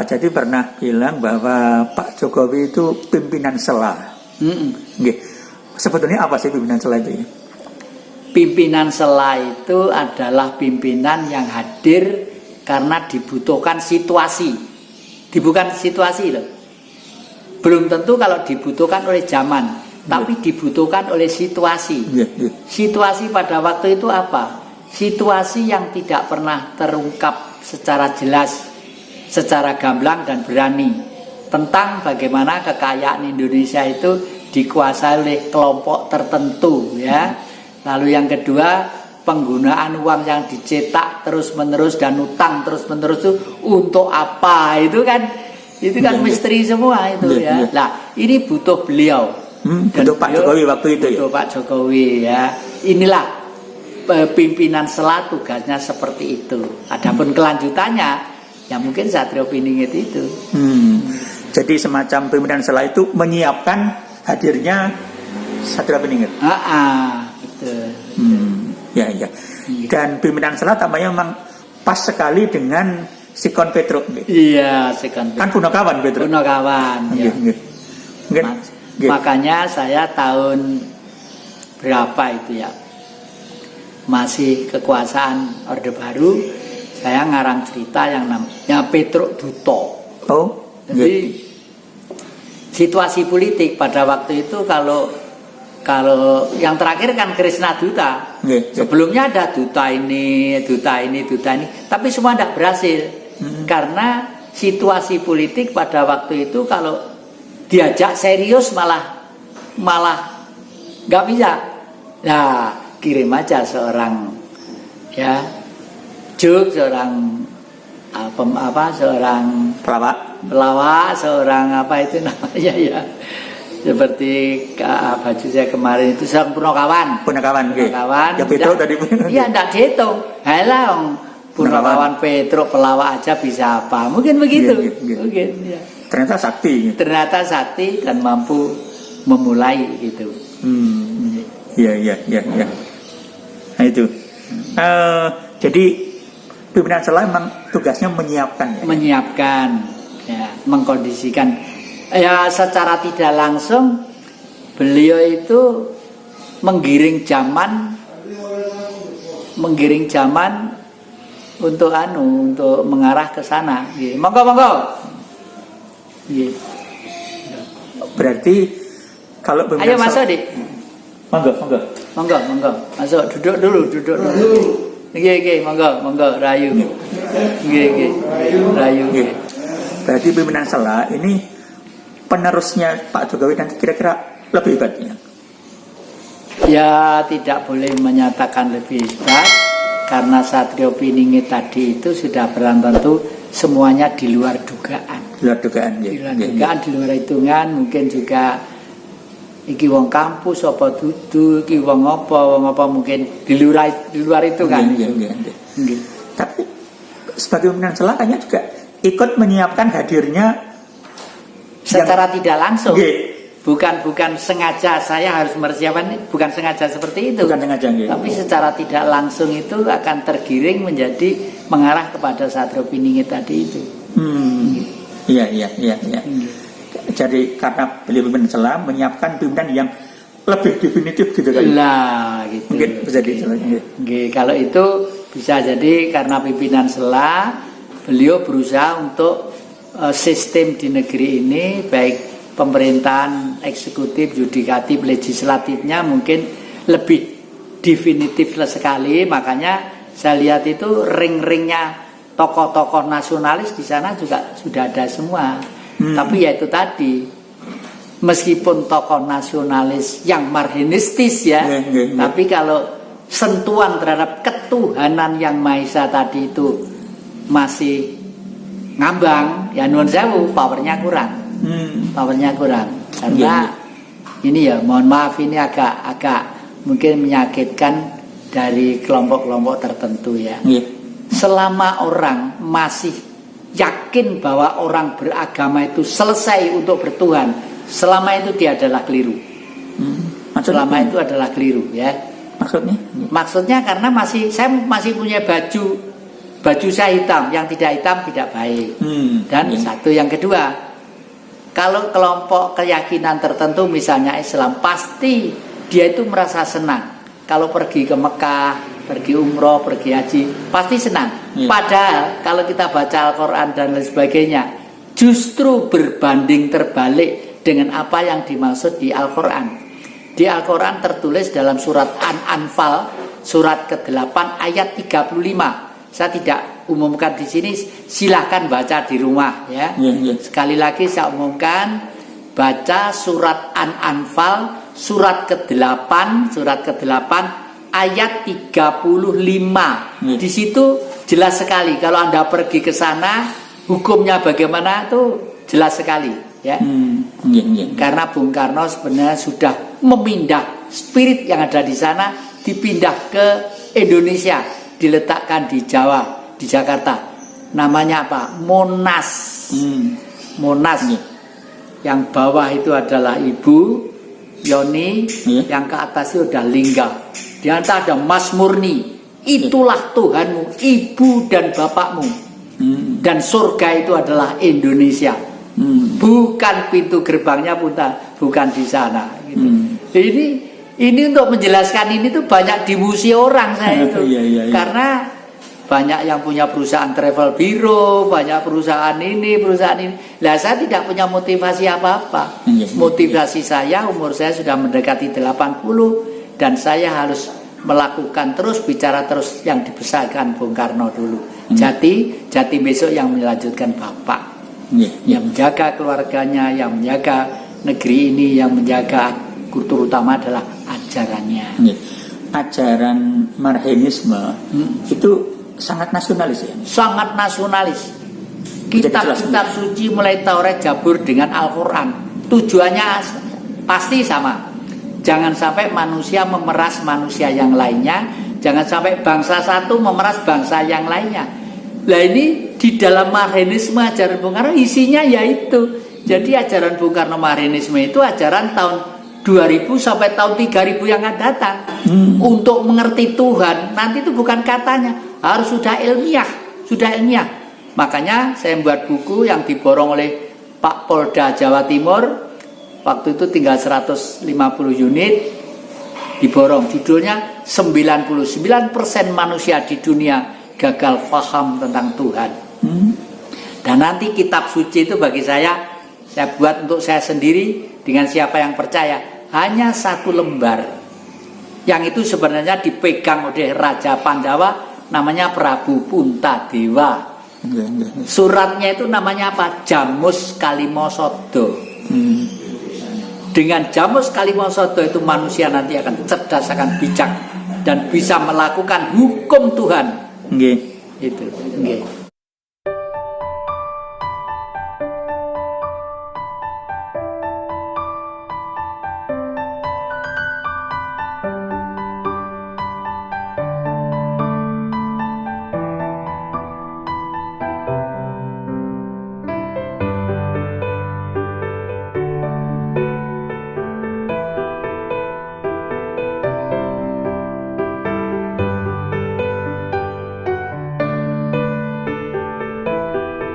Pak Jati pernah bilang bahwa Pak Jokowi itu pimpinan sela. Nggih. Sebetulnya apa sih pimpinan sela itu? Pimpinan sela itu adalah pimpinan yang hadir karena dibutuhkan situasi. Bukan situasi loh. Belum tentu kalau dibutuhkan oleh zaman, tapi dibutuhkan oleh situasi. Situasi pada waktu itu apa? Situasi yang tidak pernah terungkap secara jelas, secara gamblang dan berani tentang bagaimana kekayaan Indonesia itu dikuasai oleh kelompok tertentu, ya. Lalu yang kedua, penggunaan uang yang dicetak terus-menerus dan utang terus-menerus itu untuk apa? Itu kan misteri semua itu, ya. Nah, ini butuh beliau. Butuh Pak Jokowi waktu itu, ya. Butuh Pak Jokowi, ya. Inilah pimpinan sela, tugasnya seperti itu. Adapun kelanjutannya, ya mungkin Satrio Piningit itu. Jadi semacam pimpinan sela itu menyiapkan hadirnya Satrio Piningit. Betul. Ya. Dan pimpinan sela tampaknya memang pas sekali dengan Sikon Petruk. Iya, Sikon Petruk. Kan Punokawan Petruk. Punokawan. Ya. Makanya saya tahun berapa itu ya, masih kekuasaan Orde Baru, saya ngarang cerita yang namanya Petruk Duto. Jadi situasi politik pada waktu itu kalau yang terakhir kan Krishna Duta. Sebelumnya ada duta ini, tapi semua tidak berhasil. Karena situasi politik pada waktu itu kalau diajak serius malah nggak bisa. Nah, kirim aja seorang seorang pelawak, seorang apa itu namanya ya, seperti baju saya kemarin itu seorang Punokawan. Ya Petruk tadi. Iya, tidak dihitung. Halah, Punokawan Petruk pelawak aja bisa apa? Mungkin begitu. Mungkin. Ya. Ternyata sakti dan mampu memulai gitu. Iya. Nah itu. Jadi pimpinan sela memang tugasnya menyiapkan. Ya, mengkondisikan. Ya, secara tidak langsung beliau itu menggiring zaman untuk mengarah ke sana. Monggo. Berarti kalau ayo masuk, Dik. Monggo. Masuk, duduk dulu. Nggih, monggo, rayu. Nggih. Rayu. Berarti pimpinan sela ini penerusnya Pak Jokowi nanti kira-kira lebih hebatnya. Ya, tidak boleh menyatakan lebih hebat karena Satrio Piningit tadi itu sudah barang tentu semuanya di luar dugaan. Di luar hitungan, mungkin juga iki wong kampus apa dudu, iki wong apa mungkin di luar itu kan. Tapi sebagai pimpinan sela kayaknya juga ikut menyiapkan hadirnya secara tidak langsung. Bukan sengaja saya harus mempersiapkan, bukan sengaja seperti itu. Tapi secara tidak langsung itu akan tergiring menjadi mengarah kepada Satrio Piningit tadi itu. Iya. Jadi karena beliau pimpinan sela menyiapkan pimpinan yang lebih definitif gitu kan. Gitu. Mungkin bisa dijelaskan. Kalau itu bisa jadi karena pimpinan sela beliau berusaha untuk sistem di negeri ini, baik pemerintahan, eksekutif, yudikatif, legislatifnya mungkin lebih definitif sekali. Makanya saya lihat itu ring-ringnya tokoh-tokoh nasionalis di sana juga sudah ada semua. Tapi ya itu tadi, meskipun tokoh nasionalis yang marginistis ya, tapi kalau sentuhan terhadap ketuhanan yang Maha Esa tadi itu masih ngambang, ya nuwun sewu, powernya kurang. Karena ini ya, mohon maaf, ini agak mungkin menyakitkan dari kelompok-kelompok tertentu ya. Selama orang masih yakin bahwa orang beragama itu selesai untuk bertuhan, selama itu dia adalah keliru. Selama itu adalah keliru ya. Maksudnya? Maksudnya karena saya masih punya baju baju saya hitam, yang tidak hitam tidak baik. Dan satu yang kedua, kalau kelompok keyakinan tertentu misalnya Islam, pasti dia itu merasa senang kalau pergi ke Mekah, pergi umroh, pergi haji, pasti senang. Padahal kalau kita baca Al-Quran dan lain sebagainya, justru berbanding terbalik dengan apa yang dimaksud di Al-Quran. Di Al-Quran tertulis dalam surat An-Anfal, surat ke-8 ayat 35. Saya tidak umumkan di sini, silahkan baca di rumah ya. Sekali lagi saya umumkan, baca surat An-Anfal surat ke-8 ayat 35. Di situ jelas sekali kalau Anda pergi ke sana hukumnya bagaimana itu jelas sekali ya. Karena Bung Karno sebenarnya sudah memindah spirit yang ada di sana, dipindah ke Indonesia, diletakkan di Jawa, di Jakarta. Namanya apa? Monas. Monas. Yang bawah itu adalah Ibu Yoni, yang ke atas itu udah Lingga. Di antara ada Mas Murni. Itulah Tuhanmu, ibu dan bapakmu. Dan surga itu adalah Indonesia. Bukan pintu gerbangnya bukan di sana. Gitu. Ini untuk menjelaskan ini tuh banyak dimusi orang saya itu. Karena banyak yang punya perusahaan travel biro, banyak perusahaan ini. Lah saya tidak punya motivasi apa-apa. Motivasi saya, umur saya sudah mendekati 80 dan saya harus melakukan terus, bicara terus yang dibesarkan Bung Karno dulu. Jati besok yang melanjutkan Bapak. Yang menjaga keluarganya, yang menjaga negeri ini, yang menjaga terutama adalah ajarannya. Ajaran Marhenisme itu sangat nasionalis ya. Sangat nasionalis. Kitab-kitab suci mulai Taurat, Zabur dengan Al-Quran tujuannya pasti sama. Jangan sampai manusia memeras manusia yang lainnya, jangan sampai bangsa satu memeras bangsa yang lainnya. Nah ini di dalam Marhenisme ajaran Bung Karno isinya yaitu. Jadi ajaran Bung Karno Marhenisme itu ajaran tahun 2000 sampai tahun 3000 yang akan datang. Untuk mengerti Tuhan nanti itu bukan katanya, harus sudah ilmiah. Makanya saya membuat buku yang diborong oleh Pak Polda Jawa Timur. Waktu itu tinggal 150 unit diborong. Judulnya 99% manusia di dunia gagal paham tentang Tuhan. Dan nanti kitab suci itu bagi saya buat untuk saya sendiri dengan siapa yang percaya, hanya 1 lembar. Yang itu sebenarnya dipegang oleh Raja Pandawa, namanya Prabu Puntadewa. Suratnya itu namanya apa? Jamus Kalimosodo. Dengan Jamus Kalimosodo itu manusia nanti akan cerdas, akan bijak dan bisa melakukan hukum Tuhan. Itu.